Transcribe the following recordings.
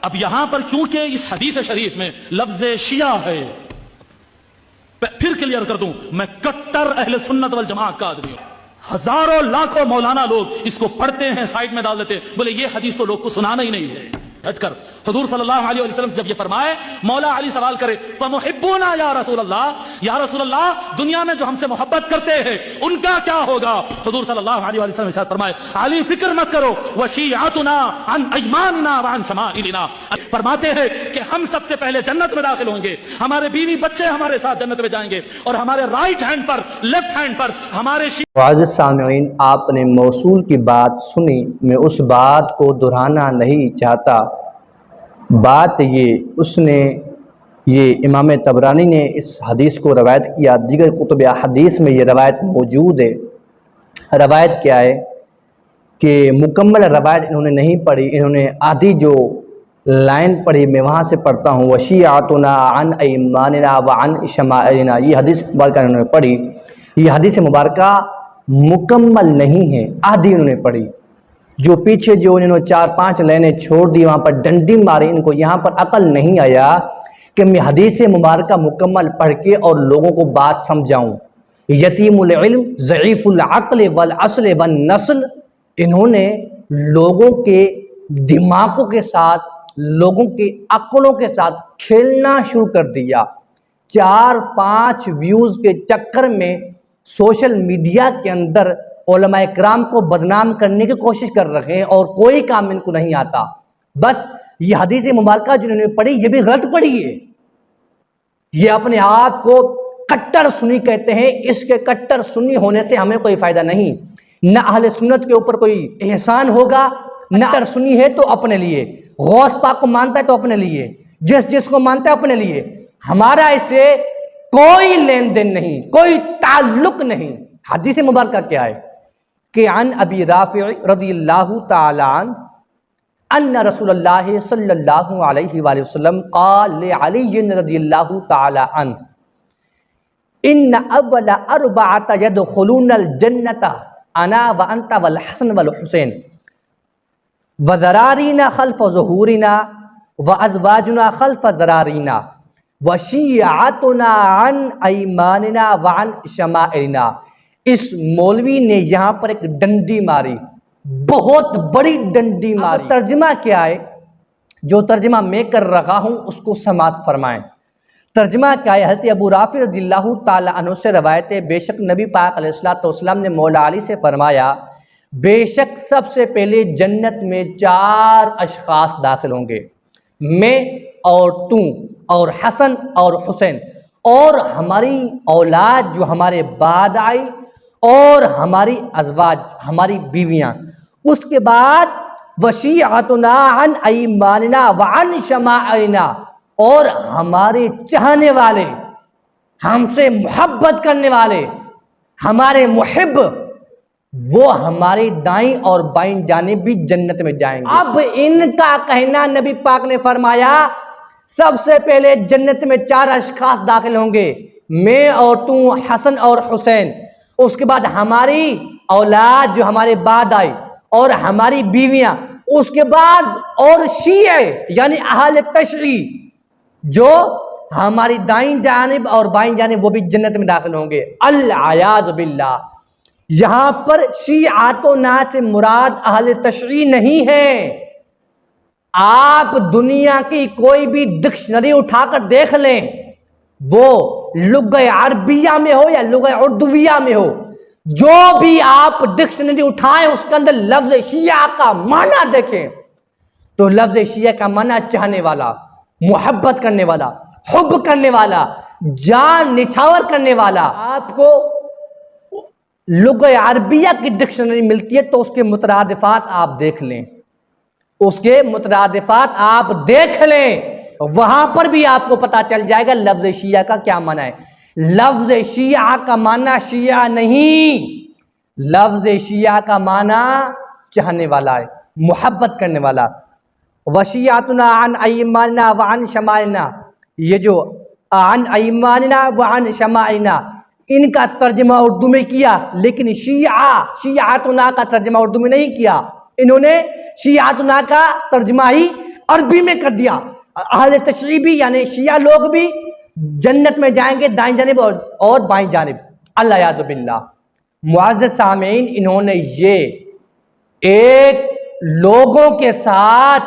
اب یہاں پر کیونکہ اس حدیث شریف میں لفظ شیعہ ہے، پھر کلیئر کر دوں، میں کٹر اہل سنت والجماعت کا آدمی ہوں۔ ہزاروں لاکھوں مولانا لوگ اس کو پڑھتے ہیں، سائڈ میں ڈال دیتے، بولے یہ حدیث تو لوگ کو سنانا ہی نہیں ہے۔ ہٹ کر حضور صلی اللہ علیہ وسلم جب یہ فرمائے، مولا علی سوال کرے فمحبونا یا رسول اللہ، یا رسول اللہ دنیا میں جو ہم سے محبت کرتے ہیں ان کا کیا ہوگا؟ حضور صلی اللہ علیہ وسلم ارشاد فرمائے علی فکر مت کرو، وشیعتنا عن ایماننا وعن شمائلنا، فرماتے ہیں کہ ہم سب سے پہلے جنت میں داخل ہوں گے، ہمارے بیوی بچے ہمارے ساتھ جنت میں جائیں گے، اور ہمارے رائٹ ہینڈ پر، لیفٹ ہینڈ پر ہمارے معزز سامعین، آپ نے موصول کی بات سنی، میں اس بات کو دہرانا نہیں چاہتا۔ بات اس نے یہ امام طبرانی نے اس حدیث کو روایت کیا، دیگر کتب حدیث میں یہ روایت موجود ہے۔ روایت کیا ہے کہ مکمل روایت انہوں نے نہیں پڑھی، انہوں نے آدھی جو لائن پڑھی، میں وہاں سے پڑھتا ہوں۔ وشیعتنا عن ایماننا وعن شمائلنا، یہ حدیث مبارکہ انہوں نے پڑھی۔ یہ حدیث مبارکہ مکمل نہیں ہے، آدھی انہوں نے پڑھی۔ جو پیچھے جو انہوں نے 4-5 لائنیں چھوڑ دی، وہاں پر ڈنڈی ماری، ان کو یہاں پر عقل نہیں آیا کہ میں حدیث مبارکہ مکمل پڑھ کے اور لوگوں کو بات سمجھاؤں۔ یتیم العلم ضعیف العقل والاصل والنسل، انہوں نے لوگوں کے دماغوں کے ساتھ، لوگوں کے عقلوں کے ساتھ کھیلنا شروع کر دیا۔ 4-5 ویوز کے چکر میں سوشل میڈیا کے اندر علماء کرام کو بدنام کرنے کی کوشش کر رہے ہیں، اور کوئی کام ان کو نہیں آتا۔ بس یہ حدیث مبارکہ جنہوں نے پڑھی یہ بھی غلط پڑھی ہے۔ یہ اپنے آپ کو کٹر سنی کہتے ہیں، اس کے کٹر سنی ہونے سے ہمیں کوئی فائدہ نہیں، نہ اہل سنت کے اوپر کوئی احسان ہوگا، نہ کٹر سنی ہے تو اپنے لیے، غوث پاک کو مانتا ہے تو اپنے لیے، جس کو مانتا ہے اپنے لیے، ہمارا اس سے کوئی لین دین نہیں، کوئی تعلق نہیں۔ حدیث مبارکہ کیا ہے کہ عن ابی رافع رضی اللہ تعالی عنہ ان رسول اللہ صلی اللہ علیہ وآلہ وسلم قال لعلی رضی اللہ تعالی عنہ ان اول اربعۃ يدخلون الجنۃ انا وانت والحسن والحسین وذرارینا خلف ظہورنا وازواجنا خلف ذرارینا وشیعتنا عن ایماننا وعن شمائلنا۔ اس مولوی نے یہاں پر ایک ڈنڈی ماری، بہت بڑی ڈنڈی ماری۔ ترجمہ کیا ہے؟ جو ترجمہ میں کر رہا ہوں اس کو سماعت فرمائیں۔ ترجمہ کیا ہے؟ حضرت ابو رافع رضی اللہ تعالی عنہ سے روایت ہے، بے شک نبی پاک علیہ السلام نے مولا علی سے فرمایا، بے شک سب سے پہلے جنت میں 4 اشخاص داخل ہوں گے، میں اور تو اور حسن اور حسین، اور ہماری اولاد جو ہمارے بعد آئی، اور ہماری ازواج، ہماری بیویاں۔ اس کے بعد وشیعتنا عن ایماننا وعن شمائلنا، اور ہمارے چاہنے والے، ہم سے محبت کرنے والے، ہمارے محب، وہ ہماری دائیں اور بائیں جانب بھی جنت میں جائیں گے۔ اب ان کا کہنا، نبی پاک نے فرمایا سب سے پہلے جنت میں 4 اشخاص داخل ہوں گے، میں اور تو، حسن اور حسین، اس کے بعد ہماری اولاد جو ہمارے بعد آئی، اور ہماری بیویاں، اس کے بعد اور شیعہ یعنی اہل تشیع جو ہماری دائیں جانب اور بائیں جانب، وہ بھی جنت میں داخل ہوں گے۔ العیاذ باللہ، یہاں پر شیعتنا سے مراد اہل تشیع نہیں ہے۔ آپ دنیا کی کوئی بھی ڈکشنری اٹھا کر دیکھ لیں، وہ لغہ عربیہ میں ہو یا لغہ اردویہ میں ہو، جو بھی آپ ڈکشنری اٹھائیں اس کے اندر لفظ شیعہ کا معنی دیکھیں تو لفظ شیعہ کا معنی چاہنے والا، محبت کرنے والا، حب کرنے والا، جان نچھاور کرنے والا۔ آپ کو لغہ عربیہ کی ڈکشنری ملتی ہے تو اس کے مترادفات آپ دیکھ لیں، اس کے مترادفات آپ دیکھ لیں، وہاں پر بھی آپ کو پتا چل جائے گا لفظ شیعہ کا کیا معنی ہے۔ لفظ شیعہ کا معنی شیعہ نہیں، لفظ شیعہ کا معنی چاہنے والا ہے، محبت کرنے والا۔ وشیعتنا عن ایماننا وعن شمائلنا، یہ جو عن ایماننا وعن شمائلنا، ان کا ترجمہ اردو میں کیا، لیکن شیعتنا کا ترجمہ اردو میں نہیں کیا، انہوں نے شیعتنا کا ترجمہ ہی عربی میں کر دیا. اہل تشیع بھی یعنی شیعہ لوگ بھی جنت میں جائیں گے دائیں جانب اور بائیں جانب. اللہ یعذ باللہ. معزز سامعین، انہوں نے یہ ایک لوگوں کے ساتھ،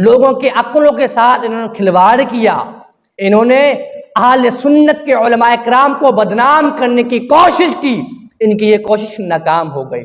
لوگوں کے عقلوں کے ساتھ انہوں نے کھلواڑ کیا. انہوں نے اہل سنت کے علماء کرام کو بدنام کرنے کی کوشش کی. ان کی یہ کوشش ناکام ہو گئی.